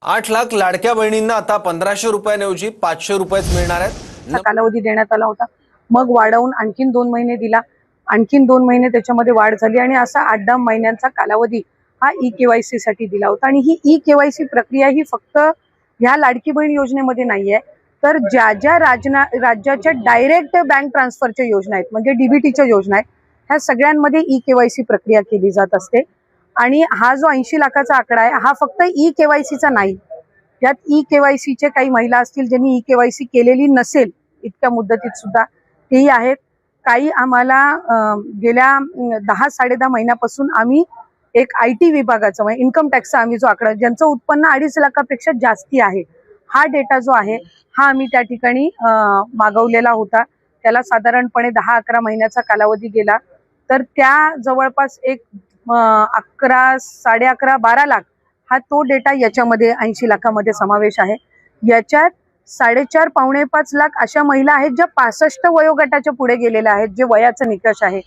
8 लाख लाडक्या बहिणींना आता 1500 रुपयांऐवजी 500 रुपयेच मिळणार आहेत। कालावधी देण्यात आला होता, मग वाढवून आणखीन 2 महिने दिला, आणखीन 2 महिने त्याच्यामध्ये वाढ झाली आणि असा 8-10 महिन्यांचा कालावधी हा ई-केवायसी साठी दिला होता। आणि ही ई-केवायसी प्रक्रिया ही फक्त ह्या लाडकी बहीण योजनेमध्ये नाहीये, तर ज्या ज्या राज्याच्या डायरेक्ट बँक ट्रान्सफरच्या योजना आहेत, म्हणजे डीबीटीच्या योजना आहेत, ह्या सगळ्यांमध्ये ई-केवायसी प्रक्रिया केली जात असते। आणि हा जो 80 लाखाचा आकडा आहे हा फक्त ई-केवायसीचा नाही, यात ई-केवायसीचे काही महिला असतील ज्यांनी ई-केवायसी केलेली नसेल इतक्या मुदतीत सुद्धा तेही आहेत। काही आम्हाला गेल्या 10-10.5 महिन्यापासून आम्ही एक IT विभागाचा म्हणजे इन्कम टॅक्सचा आम्ही जो आकडा ज्यांचं उत्पन्न 2.5 लाखापेक्षा जास्ती आहे, हा डेटा जो आहे हा आम्ही त्या ठिकाणी मागवलेला होता। त्याला साधारणपणे 10-11 महिन्याचा कालावधी गेला, तर त्या जवळपास एक 11, 11.5, 12 लाख हा तो डेटा याच्यामध्ये 80 लाखामध्ये समावेश आहे। याच्यात 4.5 पावणे 5 लाख अशा महिला आहेत ज्या 65 वयोगटाच्या पुढे गेलेल्या आहेत, जे वयाचा निकष आहे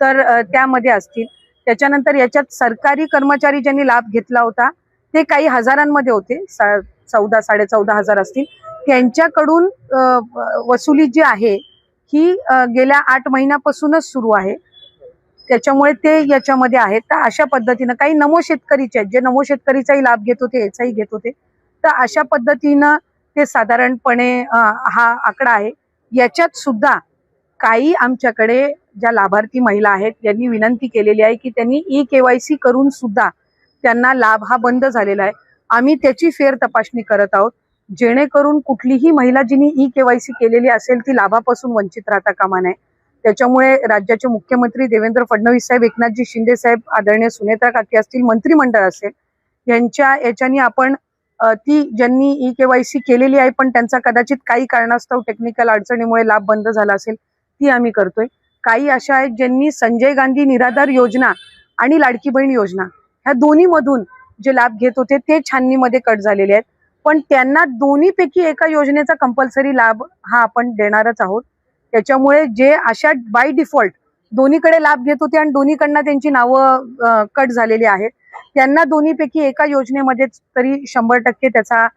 तर त्यामध्ये असतील। त्याच्यानंतर याच्यात सरकारी कर्मचारी ज्यांनी लाभ घेतला होता ते काही हजारांमध्ये होते, 14,000-14,500 असतील। त्यांच्याकडून वसुली जी आहे ही गेल्या 8 महिन्यापासूनच सुरू आहे, त्याच्यामुळे ते याच्यामध्ये आहेत। तर अशा पद्धतीनं काही नमो शेतकरीचे आहेत जे नमो शेतकरीचाही लाभ घेत होते, याचाही घेत होते, तर अशा पद्धतीनं ते साधारणपणे हा आकडा आहे। याच्यात सुद्धा काही आमच्याकडे ज्या लाभार्थी महिला आहेत त्यांनी विनंती केलेली आहे की त्यांनी ई-केवायसी करून सुद्धा त्यांना लाभ हा बंद झालेला आहे। आम्ही त्याची फेर तपासणी करत आहोत, जेणेकरून कुठलीही महिला जिने ई-केवायसी केलेली असेल ती लाभापासून वंचित राहता कामा नये। त्याच्यामुळे राज्याचे मुख्यमंत्री देवेंद्र फडणवीस साहेब, एकनाथजी शिंदे साहेब, आदरणीय सुनेत्रा काकी असतील, मंत्रिमंडळ असेल, यांच्या याच्यानी आपण ती ज्यांनी ई-केवायसी केलेली आहे पण त्यांचा कदाचित काही कारणास्तव टेक्निकल अडचणीमुळे लाभ बंद झाला असेल ती आम्ही करतोय। काही अशा आहेत ज्यांनी संजय गांधी निराधार योजना आणि लाडकी बहीण योजना ह्या दोन्ही मधून जे लाभ घेत होते ते छाननीमध्ये कट झालेले आहेत, पण त्यांना दोन्हीपैकी एका योजनेचा कंपल्सरी लाभ हा आपण देणारच आहोत। त्याच्यामुळे जे अशा बाय डिफॉल्ट दोन्हीकडे लाभ घेत होते आणि दोन्हीकडनं त्यांची नावं कट झालेली आहेत, त्यांना दोन्हीपैकी एका योजनेमध्ये तरी 100% त्याचा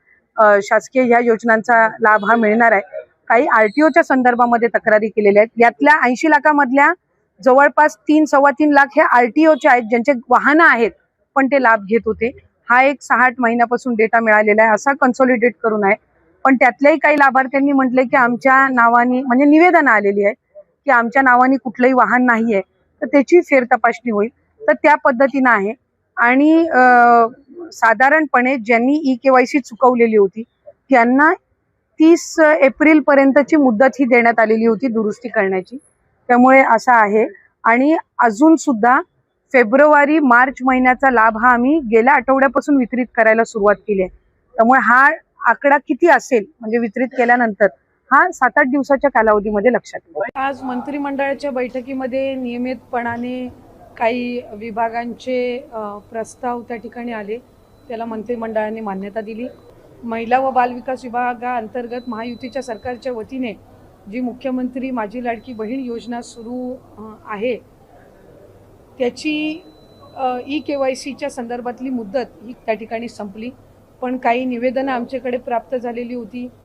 शासकीय ह्या योजनांचा लाभ हा मिळणार आहे। काही RTOच्या संदर्भामध्ये तक्रारी केलेल्या आहेत, यातल्या 80 लाखामधल्या जवळपास 3-3.25 लाख हे RTOचे आहेत ज्यांचे वाहनं आहेत पण ते लाभ घेत होते। हा एक 6-8 महिन्यापासून डेटा मिळालेला आहे, असा कन्सॉलिडेट करून आहे। पण त्यातल्याही काही लाभार्थ्यांनी म्हटले की आमच्या नावाने म्हणजे निवेदन आलेली आहे की आमच्या नावाने कुठलंही वाहन नाहीये, तर त्याची फेर तपासणी होईल, तर त्या पद्धतीनं आहे। आणि साधारणपणे ज्यांनी ई-केवायसी चुकवलेली होती त्यांना 30 एप्रिल पर्यंतची मुदत ही देण्यात आलेली होती दुरुस्ती करण्याची, त्यामुळे असं आहे। आणि अजून सुद्धा फेब्रुवारी-मार्च महिन्याचा लाभ हा आम्ही गेल्या आठवड्यापासून वितरित करायला सुरुवात केली आहे, त्यामुळे हा आकडा किती असेल म्हणजे वितरित केल्यानंतर हा 7-8 दिवसाच्या कालावधीमध्ये लक्षात येईल। आज मंत्रिमंडळाच्या बैठकीमध्ये नियमितपणाने काही विभागांचे प्रस्ताव त्या ठिकाणी आले, त्याला मंत्रिमंडळाने मान्यता दिली। महिला व बालविकास विभागाअंतर्गत महायुतीच्या सरकारच्या वतीने जी मुख्यमंत्री माझी लाडकी बहीण योजना सुरू आहे त्याची ई-केवायसीच्या संदर्भातली मुदत ही त्या ठिकाणी संपली, पण काही निवेदनं आमच्याकडे प्राप्त झालेली होती।